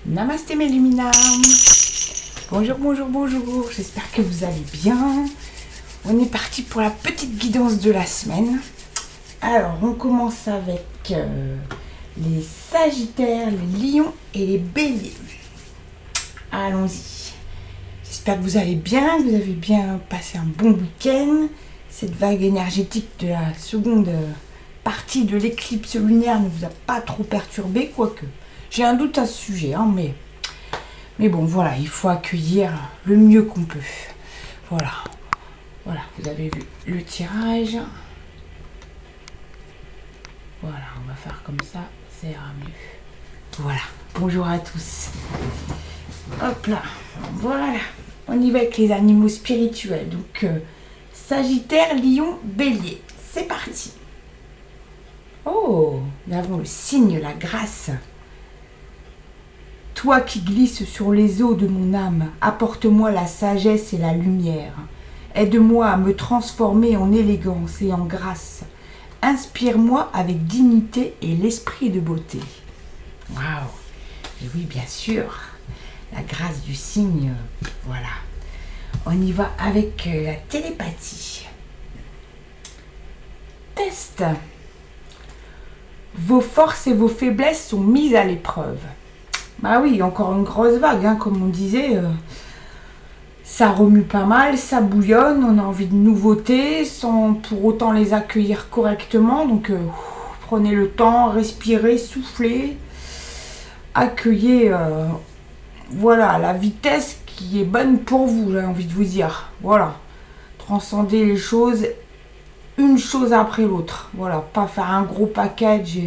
Namasté mes luminas. Bonjour, bonjour, bonjour. J'espère que vous allez bien. On est parti pour la petite guidance de la semaine. Alors, on commence avec les Sagittaires, les Lions et les Béliers. Allons-y. J'espère que vous allez bien, que vous avez bien passé un bon week-end. Cette vague énergétique de la seconde partie de l'éclipse lunaire ne vous a pas trop perturbé, quoique. J'ai un doute à ce sujet, hein, mais bon, voilà, il faut accueillir le mieux qu'on peut. Voilà, vous avez vu le tirage. Voilà, on va faire comme ça ira mieux. Voilà, bonjour à tous. Hop là, voilà, on y va avec les animaux spirituels. Donc, Sagittaire, Lion, Bélier, c'est parti. Oh, nous avons le signe, la grâce. Toi qui glisses sur les eaux de mon âme, apporte-moi la sagesse et la lumière. Aide-moi à me transformer en élégance et en grâce. Inspire-moi avec dignité et l'esprit de beauté. Waouh! Et oui, bien sûr, la grâce du signe, voilà. On y va avec la télépathie. Test. Vos forces et vos faiblesses sont mises à l'épreuve. Bah oui, encore une grosse vague, hein, comme on disait. Ça remue pas mal, ça bouillonne, on a envie de nouveautés sans pour autant les accueillir correctement. Donc prenez le temps, respirez, soufflez, accueillez voilà, la vitesse qui est bonne pour vous, j'ai envie de vous dire. Voilà, transcendez les choses, une chose après l'autre. Voilà, pas faire un gros package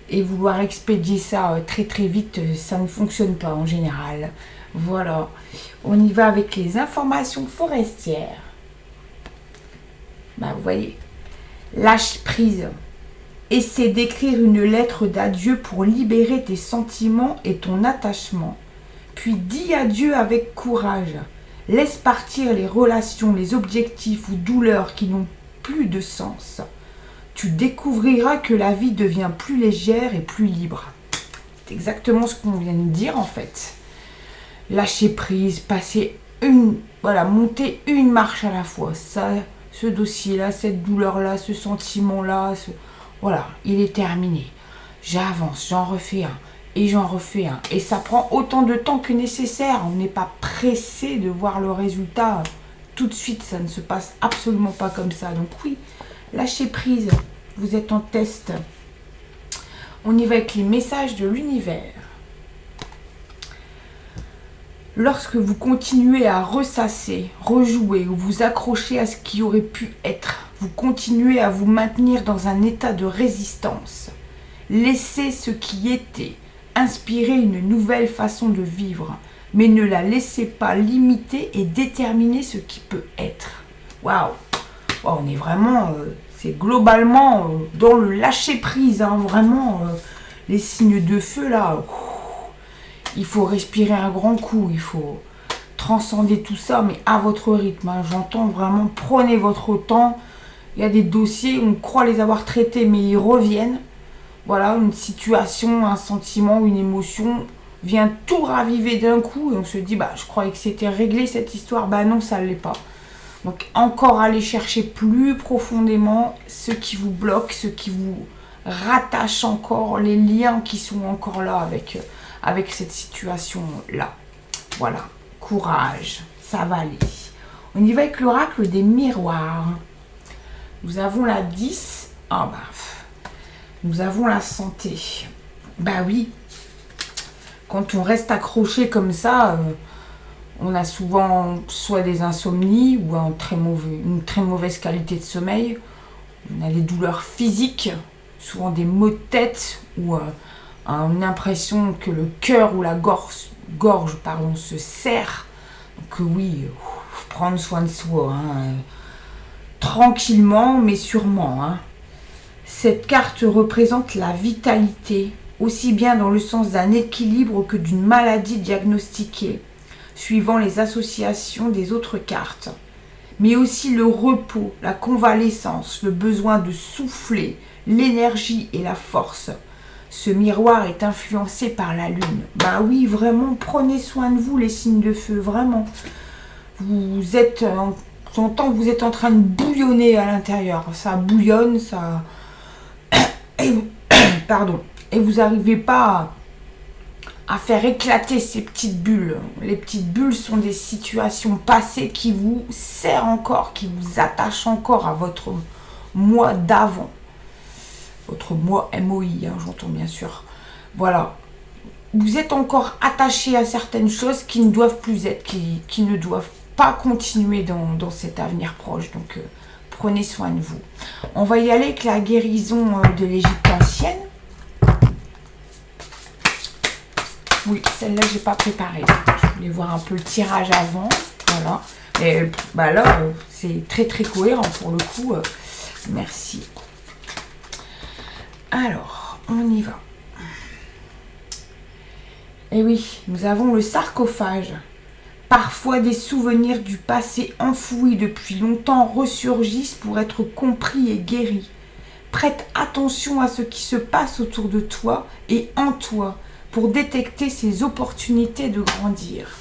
et vouloir expédier ça très très vite, ça ne fonctionne pas en général. Voilà, on y va avec les informations forestières. Bah, vous voyez, lâche prise. Essaie d'écrire une lettre d'adieu pour libérer tes sentiments et ton attachement. Puis dis adieu avec courage. Laisse partir les relations, les objectifs ou douleurs qui n'ont plus de sens. Tu découvriras que la vie devient plus légère et plus libre. C'est exactement ce qu'on vient de dire en fait. Lâcher prise, monter une marche à la fois. Ça, ce dossier-là, cette douleur-là, ce sentiment-là, voilà, il est terminé. J'avance, j'en refais un et j'en refais un. Et ça prend autant de temps que nécessaire. On n'est pas pressé de voir le résultat tout de suite. Ça ne se passe absolument pas comme ça. Donc oui, lâchez prise. Vous êtes en test. On y va avec les messages de l'univers. Lorsque vous continuez à ressasser, rejouer ou vous accrocher à ce qui aurait pu être, vous continuez à vous maintenir dans un état de résistance. Laissez ce qui était, inspirer une nouvelle façon de vivre, mais ne la laissez pas limiter et déterminer ce qui peut être. Waouh! On est vraiment, c'est globalement dans le lâcher-prise, hein, vraiment, les signes de feu là. Il faut respirer un grand coup, il faut transcender tout ça, mais à votre rythme. Hein. J'entends vraiment, prenez votre temps. Il y a des dossiers, on croit les avoir traités, mais ils reviennent. Voilà, une situation, un sentiment, une émotion vient tout raviver d'un coup et on se dit, je croyais que c'était réglé cette histoire. Non, ça ne l'est pas. Donc, encore aller chercher plus profondément ce qui vous bloque, ce qui vous rattache encore, les liens qui sont encore là avec cette situation-là. Voilà, courage, ça va aller. On y va avec l'oracle des miroirs. Nous avons la 10. Nous avons la santé. Oui, quand on reste accroché comme ça, on a souvent soit des insomnies ou une très mauvaise qualité de sommeil. On a des douleurs physiques, souvent des maux de tête ou une impression que le cœur ou la gorge se serre. Donc oui, prendre soin de soi, hein, tranquillement mais sûrement. Hein. Cette carte représente la vitalité, aussi bien dans le sens d'un équilibre que d'une maladie diagnostiquée, suivant les associations des autres cartes. Mais aussi le repos, la convalescence, le besoin de souffler, l'énergie et la force. Ce miroir est influencé par la lune. Bah oui, vraiment, prenez soin de vous, les signes de feu, vraiment. Vous êtes, j'entends que vous êtes en train de bouillonner à l'intérieur. Ça bouillonne, ça... Pardon. Et vous n'arrivez pas à faire éclater ces petites bulles. Les petites bulles sont des situations passées qui vous serrent encore, qui vous attachent encore à votre moi d'avant. Votre moi MOI, hein, j'entends bien sûr. Voilà. Vous êtes encore attaché à certaines choses qui ne doivent plus être, qui ne doivent pas continuer dans cet avenir proche. Donc, prenez soin de vous. On va y aller avec la guérison de l'Égypte ancienne. Oui, celle-là, je n'ai pas préparée. Je voulais voir un peu le tirage avant. Voilà. Et bah là, c'est très très cohérent pour le coup. Merci. Alors, on y va. Et oui, nous avons le sarcophage. Parfois, des souvenirs du passé enfouis depuis longtemps ressurgissent pour être compris et guéris. Prête attention à ce qui se passe autour de toi et en toi pour détecter ces opportunités de grandir.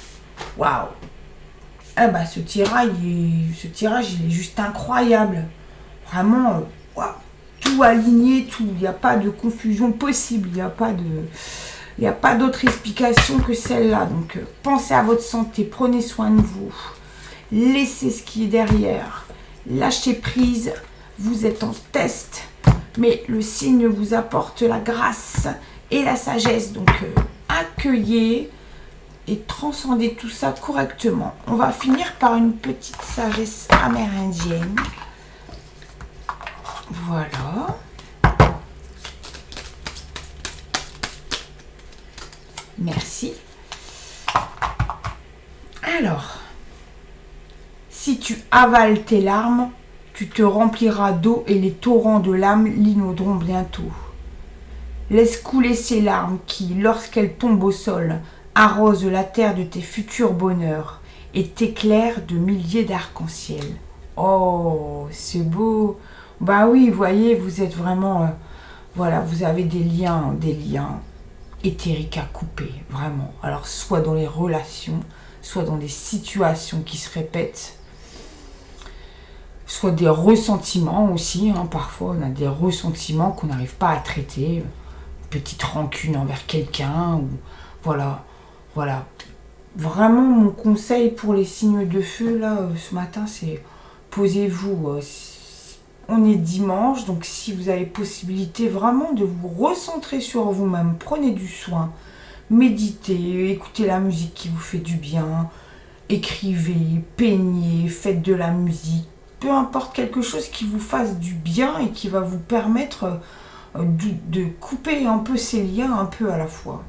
Waouh! Ah bah ce tirage, il est juste incroyable. Vraiment, waouh! Tout aligné, tout. Il n'y a pas de confusion possible. Il n'y a pas d'autre explication que celle-là. Donc, pensez à votre santé. Prenez soin de vous. Laissez ce qui est derrière. Lâchez prise. Vous êtes en test. Mais le signe vous apporte la grâce et la sagesse. Donc, accueillez et transcendez tout ça correctement. On va finir par une petite sagesse amérindienne. Voilà. Merci. Alors, si tu avales tes larmes, tu te rempliras d'eau et les torrents de l'âme l'inonderont bientôt. Laisse couler ces larmes qui, lorsqu'elles tombent au sol, arrosent la terre de tes futurs bonheurs et t'éclairent de milliers d'arcs-en-ciel. Oh, c'est beau. Bah oui, vous voyez, vous êtes vraiment... voilà, vous avez des liens éthériques à couper, vraiment. Alors, soit dans les relations, soit dans des situations qui se répètent, soit des ressentiments aussi. Hein, parfois, on a des ressentiments qu'on n'arrive pas à traiter. Petite rancune envers quelqu'un, ou voilà. Vraiment, mon conseil pour les signes de feu, là, ce matin, c'est posez-vous. On est dimanche, donc si vous avez possibilité vraiment de vous recentrer sur vous-même, prenez du soin, méditez, écoutez la musique qui vous fait du bien, écrivez, peignez, faites de la musique, peu importe quelque chose qui vous fasse du bien et qui va vous permettre de couper un peu ces liens un peu à la fois.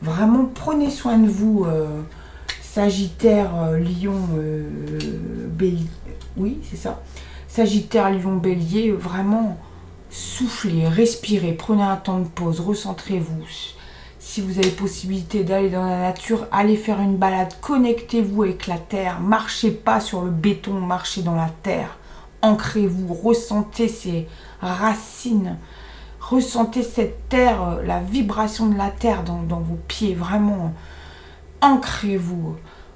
Vraiment, prenez soin de vous, Sagittaire, Lion, Bélier, oui, c'est ça. Sagittaire, Lion, Bélier, vraiment soufflez, respirez, prenez un temps de pause, recentrez-vous. Si vous avez possibilité d'aller dans la nature, allez faire une balade, connectez-vous avec la terre, marchez pas sur le béton, marchez dans la terre, ancrez-vous, ressentez ces racines, ressentez cette terre, la vibration de la terre dans vos pieds, vraiment, ancrez-vous.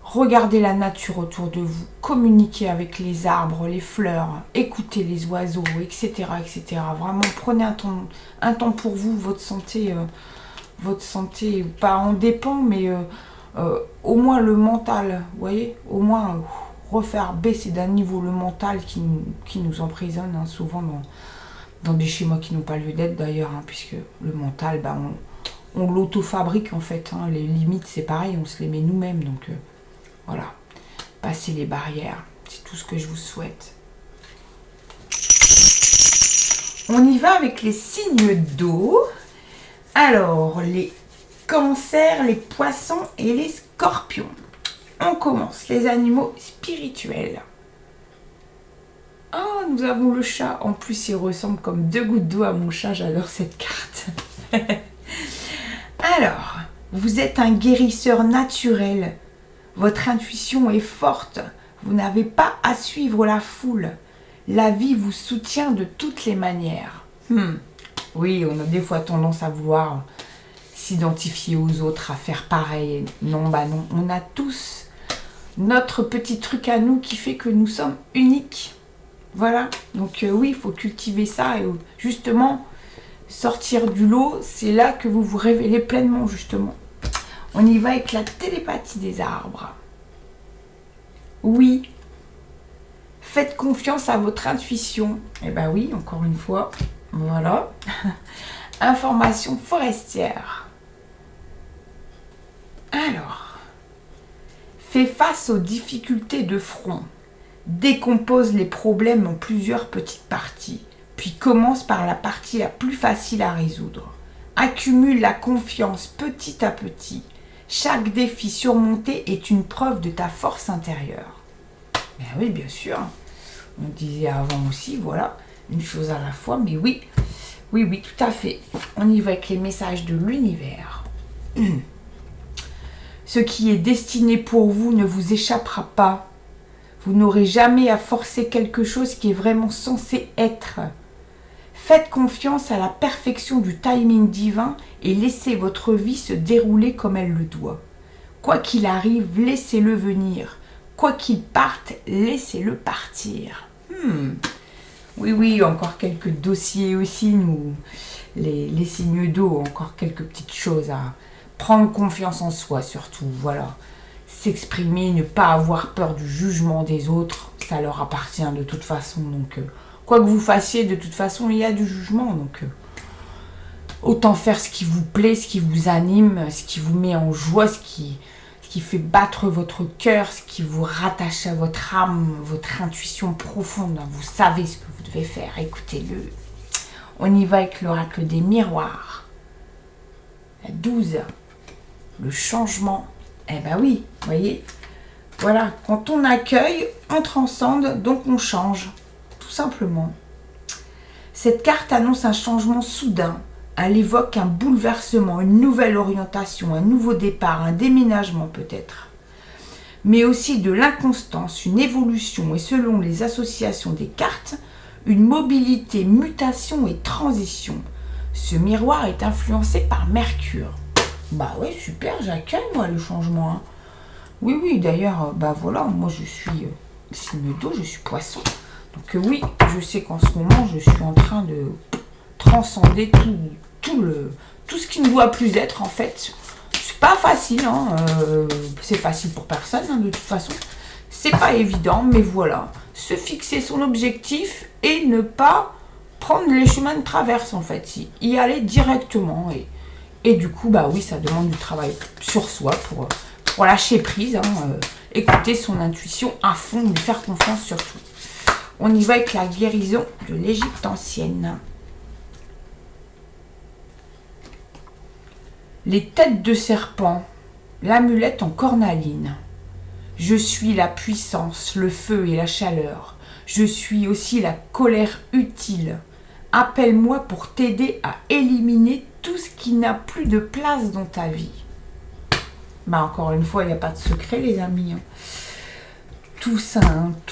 Regardez la nature autour de vous, communiquez avec les arbres, les fleurs, écoutez les oiseaux, etc. etc. Vraiment, prenez un temps pour vous, votre santé, pas en dépend, mais au moins le mental, vous voyez, au moins refaire baisser d'un niveau le mental qui nous emprisonne hein, souvent dans des schémas qui n'ont pas lieu d'être d'ailleurs, hein, puisque le mental, bah, on l'auto-fabrique en fait, hein, les limites c'est pareil, on se les met nous-mêmes, donc... voilà, passez les barrières, c'est tout ce que je vous souhaite. On y va avec les signes d'eau. Alors, les cancers, les poissons et les scorpions. On commence, les animaux spirituels. Oh, nous avons le chat. En plus, il ressemble comme 2 gouttes d'eau à mon chat, j'adore cette carte. Alors, vous êtes un guérisseur naturel. Votre intuition est forte. Vous n'avez pas à suivre la foule. La vie vous soutient de toutes les manières. Oui, on a des fois tendance à vouloir s'identifier aux autres, à faire pareil. Non, bah non, on a tous notre petit truc à nous qui fait que nous sommes uniques. Voilà, donc oui, il faut cultiver ça et justement, sortir du lot, c'est là que vous vous révélez pleinement, justement. On y va avec la télépathie des arbres. Oui, faites confiance à votre intuition. Eh ben oui, encore une fois, voilà. Information forestière. Alors, fais face aux difficultés de front. Décompose les problèmes en plusieurs petites parties, puis commence par la partie la plus facile à résoudre. Accumule la confiance petit à petit. Chaque défi surmonté est une preuve de ta force intérieure. Ben oui, bien sûr. On disait avant aussi, voilà, une chose à la fois, mais oui, oui, tout à fait. On y va avec les messages de l'univers. Ce qui est destiné pour vous ne vous échappera pas. Vous n'aurez jamais à forcer quelque chose qui est vraiment censé être. Faites confiance à la perfection du timing divin et laissez votre vie se dérouler comme elle le doit. Quoi qu'il arrive, laissez-le venir. Quoi qu'il parte, laissez-le partir. Oui, encore quelques dossiers aussi, nous, les signes d'eau, encore quelques petites choses à prendre confiance en soi surtout, voilà. S'exprimer, ne pas avoir peur du jugement des autres, ça leur appartient de toute façon. Donc, quoi que vous fassiez, de toute façon, il y a du jugement. Donc, autant faire ce qui vous plaît, ce qui vous anime, ce qui vous met en joie, ce qui fait battre votre cœur, ce qui vous rattache à votre âme, votre intuition profonde. Vous savez ce que vous devez faire, écoutez-le. On y va avec l'oracle des miroirs. La 12, le changement. Eh ben oui, vous voyez, voilà, quand on accueille, on transcende, donc on change, tout simplement. Cette carte annonce un changement soudain. Elle évoque un bouleversement, une nouvelle orientation, un nouveau départ, un déménagement peut-être. Mais aussi de l'inconstance, une évolution et selon les associations des cartes, une mobilité, mutation et transition. Ce miroir est influencé par Mercure. Bah ouais, super, j'accueille moi le changement. Hein. Oui, d'ailleurs, bah voilà, moi je suis signe d'eau, je suis poisson. Donc oui, je sais qu'en ce moment, je suis en train de transcender tout ce qui ne doit plus être en fait. C'est pas facile, hein, c'est facile pour personne hein, de toute façon. C'est pas évident, mais voilà. Se fixer son objectif et ne pas prendre les chemins de traverse en fait. Y aller directement et du coup, bah oui, ça demande du travail sur soi pour lâcher prise, hein, écouter son intuition à fond, lui faire confiance surtout. On y va avec la guérison de l'Égypte ancienne. Les têtes de serpent, l'amulette en cornaline. Je suis la puissance, le feu et la chaleur. Je suis aussi la colère utile. Appelle-moi pour t'aider à éliminer tout ce qui n'a plus de place dans ta vie. Bah encore une fois, il n'y a pas de secret les amis. Hein. Tout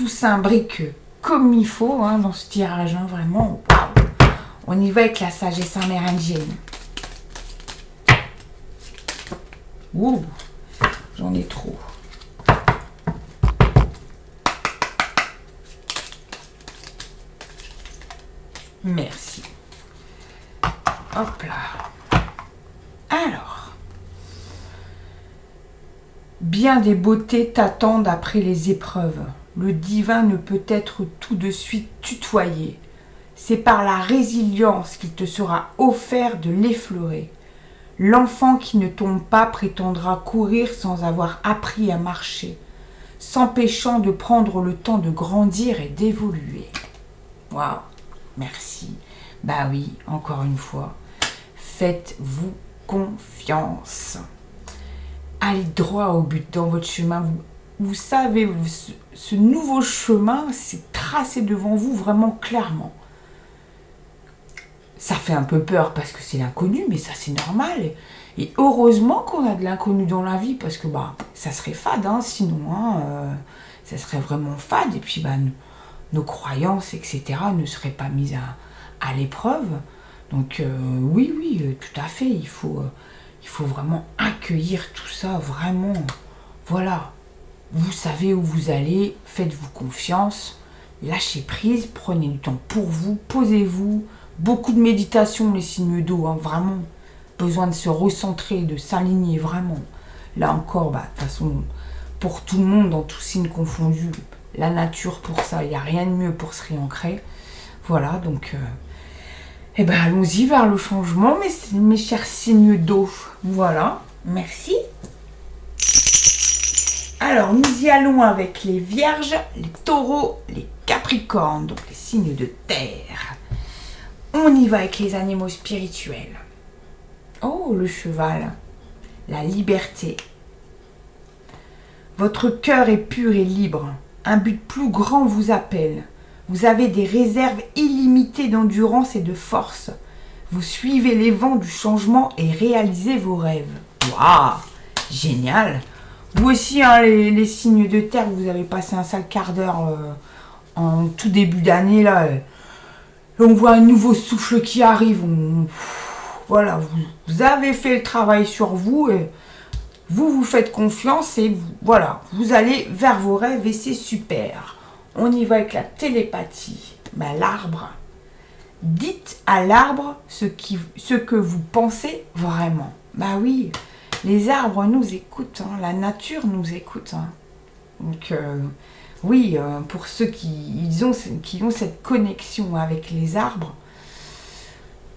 s'imbrique comme il faut hein, dans ce tirage, hein, vraiment. Wow. On y va avec la sagesse amérindienne. Ouh, j'en ai trop. Merci. Hop là. Alors. Bien des beautés t'attendent après les épreuves. Le divin ne peut être tout de suite tutoyé. C'est par la résilience qu'il te sera offert de l'effleurer. L'enfant qui ne tombe pas prétendra courir sans avoir appris à marcher, s'empêchant de prendre le temps de grandir et d'évoluer. Waouh, merci. Bah oui, encore une fois, faites-vous confiance. Allez droit au but dans votre chemin. Vous savez, ce nouveau chemin, c'est tracé devant vous vraiment clairement. Ça fait un peu peur parce que c'est l'inconnu, mais ça c'est normal. Et heureusement qu'on a de l'inconnu dans la vie parce que bah ça serait fade, hein, sinon ça serait vraiment fade. Et puis bah nos croyances, etc. ne seraient pas mises à l'épreuve. Donc oui, tout à fait, il faut vraiment accueillir tout ça, vraiment. Voilà, vous savez où vous allez, faites-vous confiance, lâchez prise, prenez du temps pour vous, posez-vous. Beaucoup de méditation, les signes d'eau, hein, vraiment. Besoin de se recentrer, de s'aligner, vraiment. Là encore, de toute façon, pour tout le monde, dans tous signes confondus, la nature pour ça, il n'y a rien de mieux pour se réancrer. Voilà, donc, allons-y vers le changement, mes chers signes d'eau. Voilà, merci. Alors, nous y allons avec les vierges, les taureaux, les capricornes, donc les signes de terre. On y va avec les animaux spirituels. Oh, le cheval, la liberté. Votre cœur est pur et libre. Un but plus grand vous appelle. Vous avez des réserves illimitées d'endurance et de force. Vous suivez les vents du changement et réalisez vos rêves. Waouh, génial. Vous aussi, hein, les signes de terre, vous avez passé un sale quart d'heure en tout début d'année. Là, on voit un nouveau souffle qui arrive. Voilà, vous avez fait le travail sur vous et vous faites confiance et voilà, vous allez vers vos rêves et c'est super. On y va avec la télépathie. L'arbre. Dites à l'arbre ce que vous pensez vraiment. Oui, les arbres nous écoutent, hein, la nature nous écoute. Hein. Donc oui, pour ceux qui ont cette connexion avec les arbres,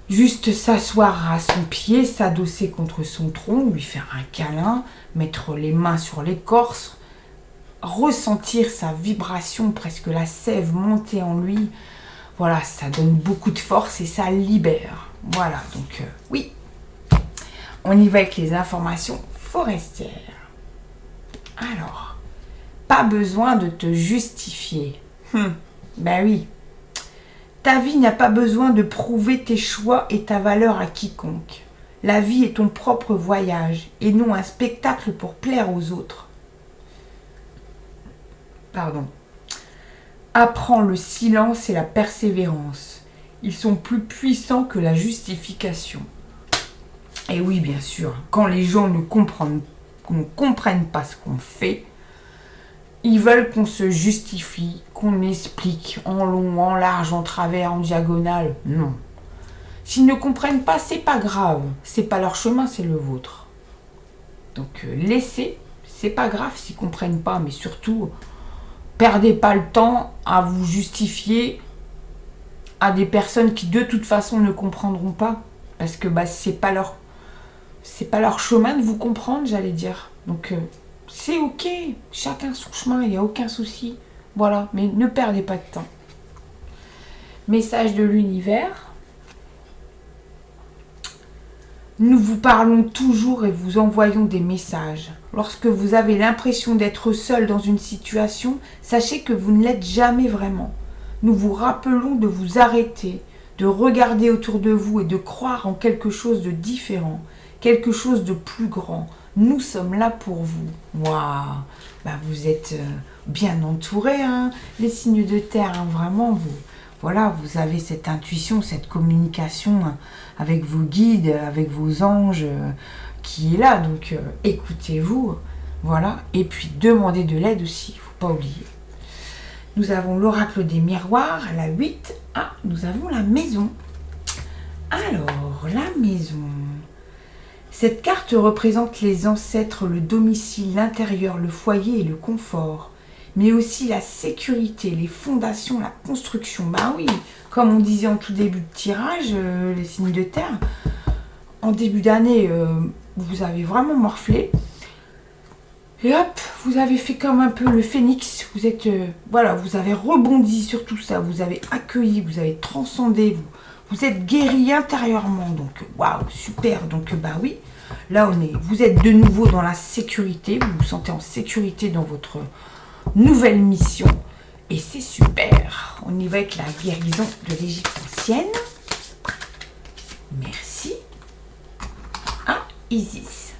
juste s'asseoir à son pied, s'adosser contre son tronc, lui faire un câlin, mettre les mains sur l'écorce, ressentir sa vibration, presque la sève monter en lui. Voilà, ça donne beaucoup de force et ça libère. Voilà, donc oui. On y va avec les informations forestières. Alors, pas besoin de te justifier. Oui. Ta vie n'a pas besoin de prouver tes choix et ta valeur à quiconque. La vie est ton propre voyage et non un spectacle pour plaire aux autres. Pardon. Apprends le silence et la persévérance. Ils sont plus puissants que la justification. Et oui, bien sûr, quand les gens ne comprennent pas ce qu'on fait, ils veulent qu'on se justifie, qu'on explique en long, en large, en travers, en diagonale. Non. S'ils ne comprennent pas, c'est pas grave. C'est pas leur chemin, c'est le vôtre. Donc laissez, c'est pas grave s'ils comprennent pas, mais surtout, perdez pas le temps à vous justifier à des personnes qui de toute façon ne comprendront pas. Parce que c'est pas leur chemin de vous comprendre, j'allais dire. Donc c'est ok, chacun son chemin, il n'y a aucun souci. Voilà, mais ne perdez pas de temps. Message de l'univers. Nous vous parlons toujours et vous envoyons des messages. Lorsque vous avez l'impression d'être seul dans une situation, sachez que vous ne l'êtes jamais vraiment. Nous vous rappelons de vous arrêter, de regarder autour de vous et de croire en quelque chose de différent, quelque chose de plus grand. Nous sommes là pour vous. Waouh, vous êtes bien entourés, hein, les signes de terre, hein, vraiment, vous avez cette intuition, cette communication avec vos guides, avec vos anges qui est là. Donc écoutez-vous, voilà. Et puis demandez de l'aide aussi, il ne faut pas oublier. Nous avons l'oracle des miroirs, la 8. Nous avons la maison. Alors, la maison. Cette carte représente les ancêtres, le domicile, l'intérieur, le foyer et le confort. Mais aussi la sécurité, les fondations, la construction. Oui, comme on disait en tout début de tirage, les signes de terre, en début d'année, vous avez vraiment morflé. Et hop, vous avez fait comme un peu le phénix. Vous êtes, vous avez rebondi sur tout ça. Vous avez accueilli, vous avez transcendé. Vous êtes guéri intérieurement. Donc, waouh, super. Donc, oui, là, vous êtes de nouveau dans la sécurité. Vous vous sentez en sécurité dans votre nouvelle mission. Et c'est super. On y va avec la guérison de l'Égypte ancienne. Merci. Isis.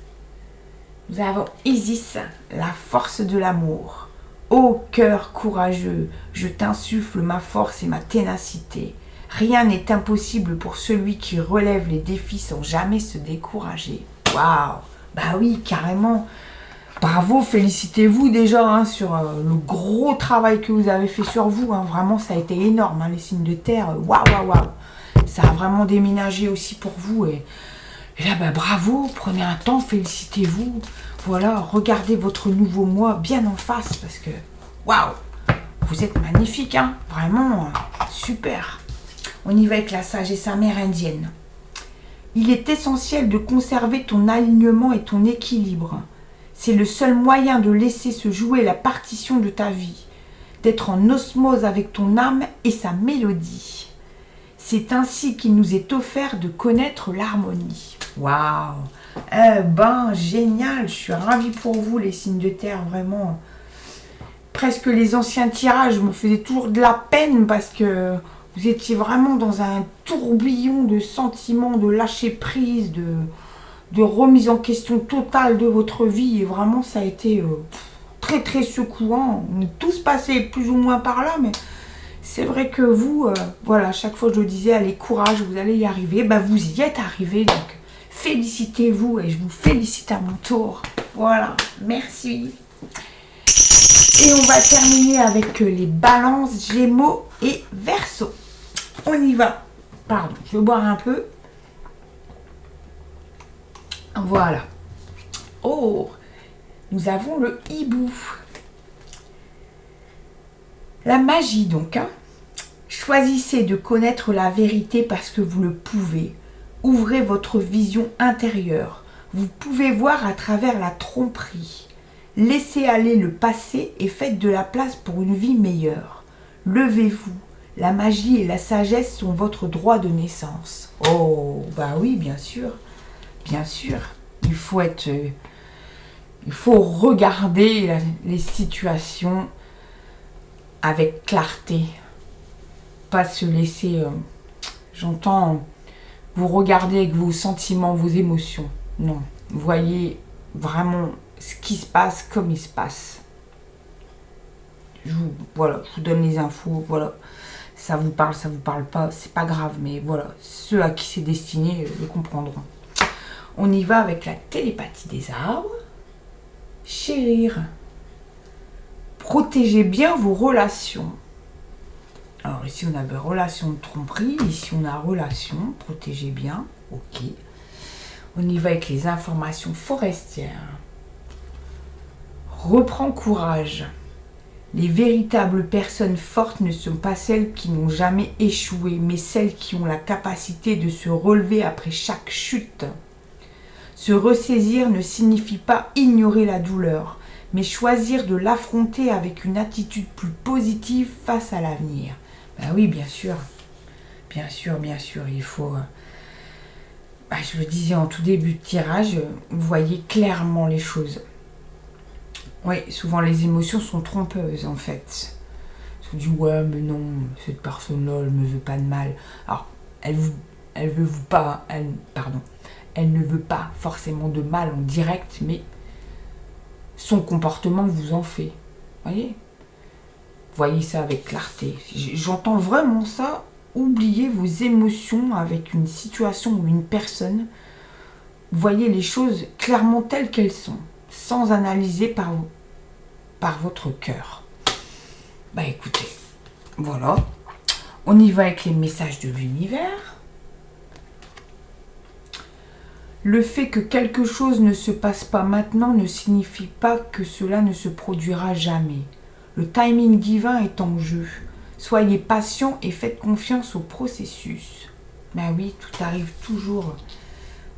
Nous avons Isis, la force de l'amour. Ô cœur courageux, je t'insuffle ma force et ma ténacité. Rien n'est impossible pour celui qui relève les défis sans jamais se décourager. Waouh! Bah oui, carrément. Bravo, félicitez-vous déjà hein, sur le gros travail que vous avez fait sur vous. Hein. Vraiment, ça a été énorme, hein, les signes de terre. Waouh, waouh, waouh. Ça a vraiment déménagé aussi pour vous. Et là, bah, bravo, prenez un temps, félicitez-vous. Voilà, regardez votre nouveau moi bien en face parce que, waouh, vous êtes magnifique, hein. Vraiment, super. On y va avec la sagesse amérindienne. Il est essentiel de conserver ton alignement et ton équilibre. C'est le seul moyen de laisser se jouer la partition de ta vie, d'être en osmose avec ton âme et sa mélodie. C'est ainsi qu'il nous est offert de connaître l'harmonie. Waouh! Eh ben, génial! Je suis ravie pour vous, les signes de terre, vraiment. Presque les anciens tirages me faisaient toujours de la peine parce que vous étiez vraiment dans un tourbillon de sentiments, de lâcher prise, de remise en question totale de votre vie. Et vraiment, ça a été très, très secouant. On est tous passés plus ou moins par là, mais c'est vrai que vous, voilà, chaque fois je le disais, allez, courage, vous allez y arriver. Bah, vous y êtes arrivés, donc félicitez-vous et je vous félicite à mon tour. Voilà, merci. Et on va terminer avec les balances, gémeaux et verseaux. On y va. Pardon, je vais boire un peu. Voilà. Oh, nous avons le hibou. La magie donc. Hein. Choisissez de connaître la vérité parce que vous le pouvez. Ouvrez votre vision intérieure. Vous pouvez voir à travers la tromperie. Laissez aller le passé et faites de la place pour une vie meilleure. Levez-vous. La magie et la sagesse sont votre droit de naissance. Oh, bah oui, bien sûr. Bien sûr. Il faut regarder les situations avec clarté. Pas se laisser... j'entends... Vous regardez avec vos sentiments, vos émotions. Non. Voyez vraiment ce qui se passe comme il se passe. Voilà, je vous donne les infos. Voilà. Ça vous parle pas, c'est pas grave. Mais voilà, ceux à qui c'est destiné le comprendront. On y va avec la télépathie des arbres. Chérir. Protégez bien vos relations. Alors ici on avait relation de tromperie, ici on a relation, protégez bien, ok. On y va avec les informations forestières. Reprends courage. Les véritables personnes fortes ne sont pas celles qui n'ont jamais échoué, mais celles qui ont la capacité de se relever après chaque chute. Se ressaisir ne signifie pas ignorer la douleur, mais choisir de l'affronter avec une attitude plus positive face à l'avenir. Ben oui, bien sûr. Bien sûr, il faut... je le disais en tout début de tirage, vous voyez clairement les choses. Oui, souvent les émotions sont trompeuses en fait. On se dit, ouais, mais non, cette personne-là, elle me veut pas de mal. Alors, elle ne veut pas forcément de mal en direct, mais son comportement vous en fait. Voyez ? Voyez ça avec clarté. J'entends vraiment ça. Oubliez vos émotions avec une situation ou une personne. Voyez les choses clairement telles qu'elles sont, sans analyser par votre cœur. Bah écoutez, voilà. On y va avec les messages de l'univers. Le fait que quelque chose ne se passe pas maintenant ne signifie pas que cela ne se produira jamais. Le timing divin est en jeu. Soyez patient et faites confiance au processus. Ben oui, tout arrive toujours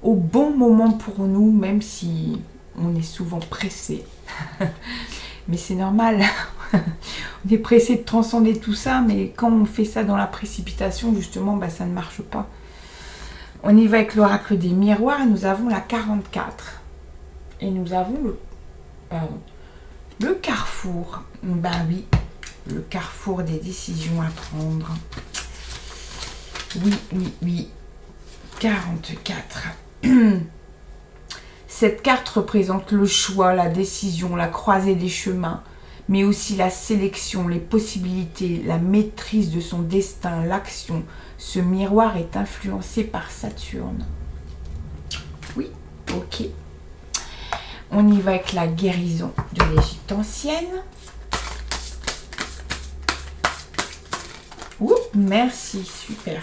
au bon moment pour nous, même si on est souvent pressé. Mais c'est normal. On est pressé de transcender tout ça, mais quand on fait ça dans la précipitation, justement, ça ne marche pas. On y va avec l'oracle des miroirs et nous avons la 44. Et nous avons le carrefour. Ben oui, le carrefour des décisions à prendre. Oui. 44. Cette carte représente le choix, la décision, la croisée des chemins. mais aussi la sélection, les possibilités, la maîtrise de son destin, l'action. Ce miroir est influencé par Saturne. Oui, ok. On y va avec la guérison de l'Égypte ancienne. Ouh, merci, super.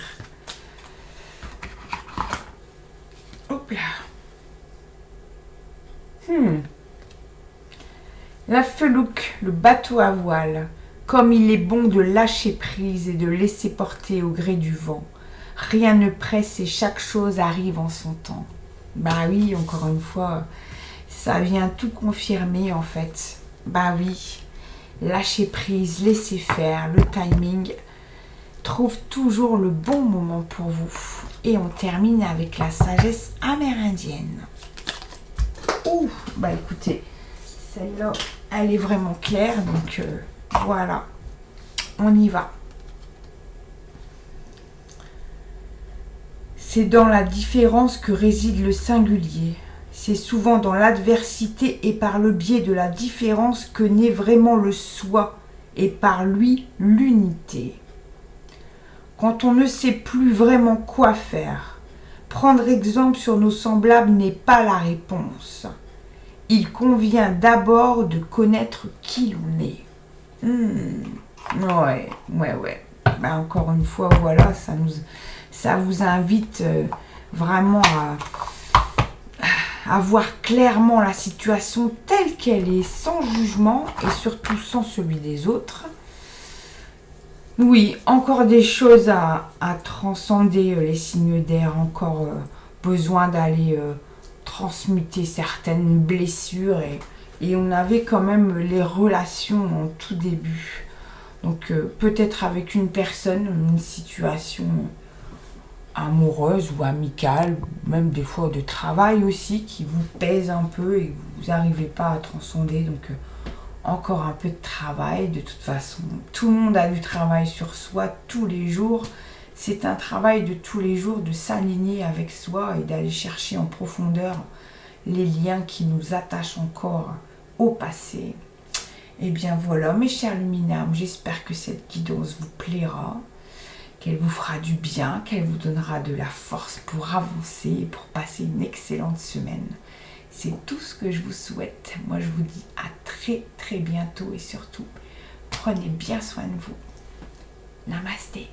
Hop là. La felouk, le bateau à voile. Comme il est bon de lâcher prise et de laisser porter au gré du vent. Rien ne presse et chaque chose arrive en son temps. Bah oui, encore une fois, ça vient tout confirmer en fait. Bah oui, lâcher prise, laisser faire, le timing trouve toujours le bon moment pour vous. Et on termine avec la sagesse amérindienne. Ouh, bah écoutez, celle-là, elle est vraiment claire, donc voilà, on y va. C'est dans la différence que réside le singulier. C'est souvent dans l'adversité et par le biais de la différence que naît vraiment le soi et par lui l'unité. Quand on ne sait plus vraiment quoi faire, prendre exemple sur nos semblables n'est pas la réponse. Il convient d'abord de connaître qui l'on est. Ouais. Ben, encore une fois, voilà, ça vous invite vraiment à voir clairement la situation telle qu'elle est, sans jugement et surtout sans celui des autres. Oui, encore des choses à transcender, les signes d'air, encore besoin d'aller transmuter certaines blessures et on avait quand même les relations en tout début. Donc peut-être avec une personne, une situation amoureuse ou amicale, même des fois de travail aussi, qui vous pèse un peu et vous n'arrivez pas à transcender. Donc encore un peu de travail. De toute façon, tout le monde a du travail sur soi tous les jours. C'est un travail de tous les jours de s'aligner avec soi et d'aller chercher en profondeur les liens qui nous attachent encore au passé. Et bien voilà, mes chers luminaires, j'espère que cette guidance vous plaira, qu'elle vous fera du bien, qu'elle vous donnera de la force pour avancer et pour passer une excellente semaine. C'est tout ce que je vous souhaite. Moi, je vous dis à très très bientôt et surtout, prenez bien soin de vous. Namasté.